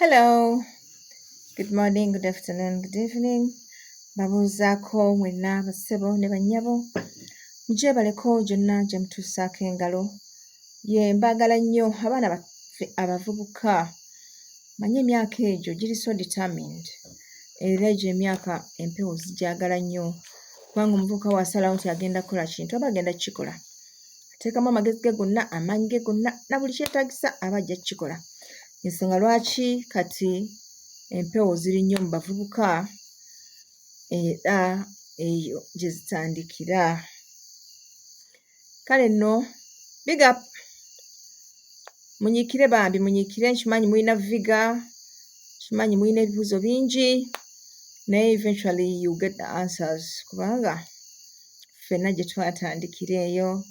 Hello, good morning, good afternoon, good evening. Babuuzaako mwenna bassebo ne bannyabo. Mugyebaleko gyonna gye mutuusaako engalo. Ye mbaagala nnyo abaana baffe abavubuka. Manye emyaka egyo giri so determined. Era egyo emyaka empewo zigyagala nnyo. Kubanga omuvubuka bw'asalawo nti agenda kukola kintu aba agenda kukikola. Ateekamu amagezi ge gonna, amaanyi ge gonna, na buli kyetaagisa aba ajja kukikola. Ensonga lwaki kati empewo ziri nnyo mu bavubuka era eyo gye zitandikira. Kale nno big up. Munyiikire bambi, munyiikire, nkimanyi mulina viga, nkimanyi mulina ebibuuzo bingi, naye eventually you get the answers kubanga ffenna gye twatandikira eyo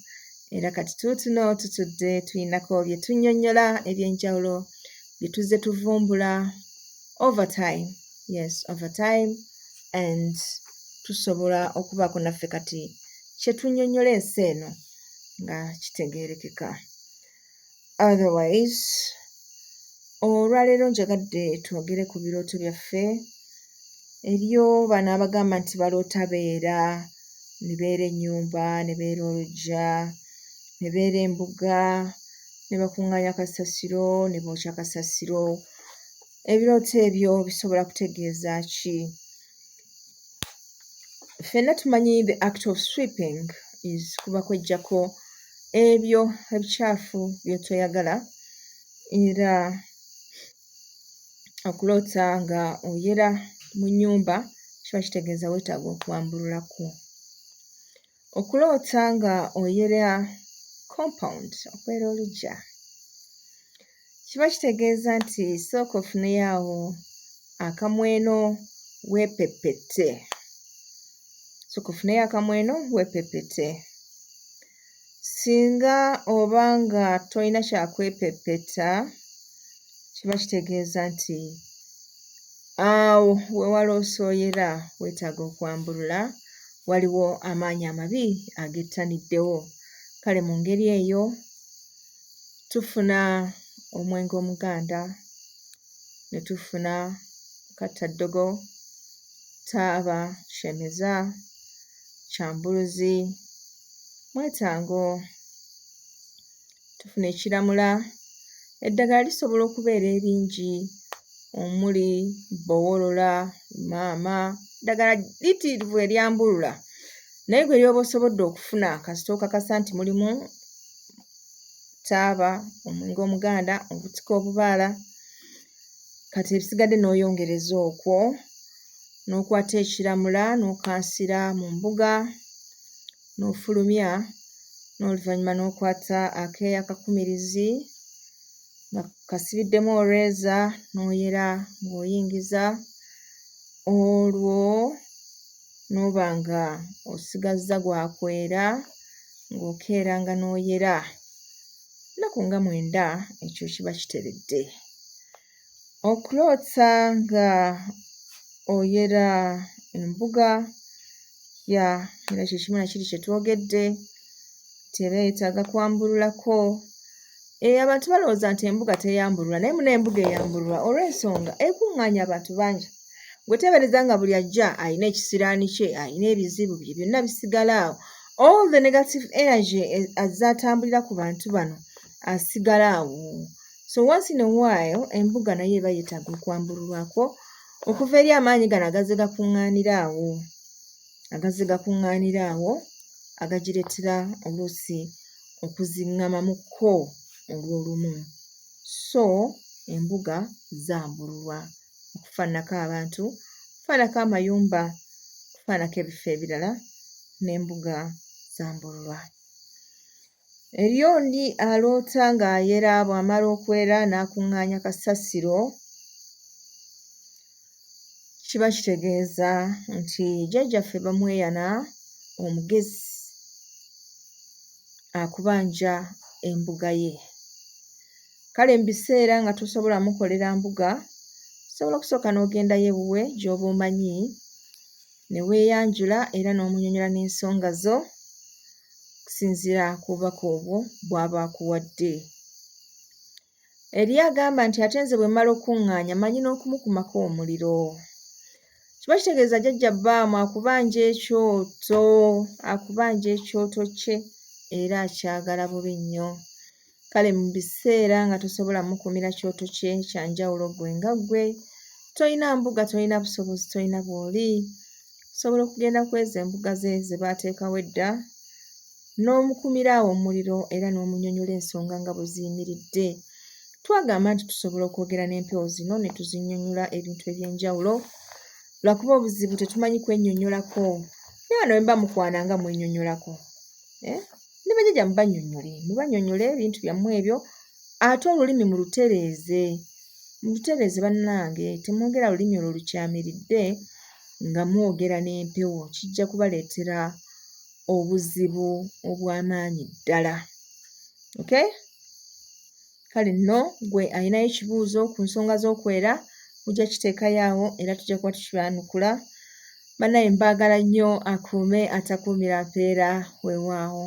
era kati tuutuno tutudde tulinako bye tunnyonnyola eby'enjawulo bye tuzze tuvumbula over time. Yes, over time, and tusobola okubaako naffe kati kye tunnyonnyola ensi eno nga kitegeerekeka. Otherwise, olwaleero njagadde twogere ku birooto byaffe. Eriyo bano abagamba nti baloota beera, ne beera ennyumba, ne beera oluggya, ne beera embuga, ne bakuŋŋaanya kasasiro, ne bookya kasasiro. Ebirooto ebyo bisobola kutegeeza ki? Ffenna tumanyi the act of sweeping is kuba kweggyako ebyo ebicaafu by'otoyagala, era okuloota nga oyera mu nnyumba kiba kitegeeza weetaaga okwambululako. Okuloota nga oyera compound, okwera oluggya, kiba kitegeeza nti sooka ofuneyo awo akamweno weepeppette. Sooka ofuneyo akamweno weepeppette. Singa oba nga tolina kyakwepeppetta, kiba kitegeeza nti awo we waloosooyera weetaaga okwambulula, waliwo amaanyi amabi agettaniddewo. Kale mu ngeri eyo tufuna omwenge omuganda, ne tufuna kattaddogo, taaba, shemeza, kyambuluzi, mwetango, tufuna ekiramula. Eddagala lisobola okubeera eringi omuli bbowolola, maama, ddagala litirivu eryambulula. Naye gwe ly'oba osobodde okufuna kasita okakasa nti mulimu taaba, omwenge omuganda, obutika obubaala, kati ebisigadde n'oyongereza okwo, n'okwata ekiramula n'okansira mu mbuga, n'ofulumya, n'oluvannyuma n'okwata akeeya akakumirizi nga kasibiddemu olweza, n'oyera ng'oyingiza, olwo n'oba nga osigazza gwakwera ng'okeeranga n'oyera. Ennaku nga 9 ekyo kiba kiteredde. Okuloota nga oyera embuga era kye kimu na kiri kye twogedde nti eba yeetaaga kwambululako. Abantu balowooza nti embuga teyambulula, naye muno embuga eyambulula olw'ensonga ekuŋŋaanya abantu bangi. Gwe teebereza nga buli ajja alina ekisiraani kye, alina ebizibu bye, byonna bisigala awo. All the negative energy azze atambulira ku bantu bano asigala awo. So once in a while embuga nayo eba yeetaaga okwambululwako okuva eri amaanyi gano agazze gakuŋŋaanira awo agagireetera oluusi okuziŋŋamamukko olw'olumu. So embuga zambululwa okufaananako abantu, okufaananako amayumba, okufaananako ebifo ebirala, n'embuga zambululwa. Eriyo oli aloota ng'ayera, bw'amala okwera n'akuŋŋaanya kasasiro, kiba kitegeeza nti jjajjaffe bamweyana omugezi akubanja embuga ye. Kale mu biseera nga tosobola mukolera mbuga, osobola okusooka n'ogendayo ewuwe gy'oba omanyi, ne weeyanjula era n'omunnyonnyola n'ensonga zo okusinziira ku bubaka obwo bw'aba akuwadde. Eri agamba nti ate nze bwe mmala okuŋŋaanya mmanyi n'okumukumako omuliro. Kiba kitegeeza jjajja bbaamu akubanja ekyoto kye era akyagala bubi nnyo. Kale mu biseera nga tosobola mukumira kyoto kye kya njawulo ggwe nga ggwe tolina mbuga, tolina busobozi, tolina bw'oli, osobola okugenda kw'ezo embuga ze baateekawo edda n'omukumira awo omuliro era n'omunnyonnyola ensonga nga bwe ziyimiridde. Twagamba nti tusobola okwogera n'empewo zino ne tuzinnyonnyola ebintu eby'enjawulo lwakuba obuzibu tetumanyi kwennyonnyolako. Ne bano bwe muba mukwana nga mwennyonnyolako. Ne bajjajja mubannyonnyole ebintu byammwe ebyo ate olulimi mulutereeze. Mulutereeze bannange, temwogera lulimi olwo lukyamiridde nga mwogera n'empewo, kijja kubaleetera obuzibu obw'amaanyi ddala. Okay? Kale nno gwe ayinayo ekibuuzo ku nsonga z'okwera mujja kiteekayo awo era tujja kuba tukibaanukula. Bannaye mbaagala nnyo akuume atakuumira mpeera weewaawo.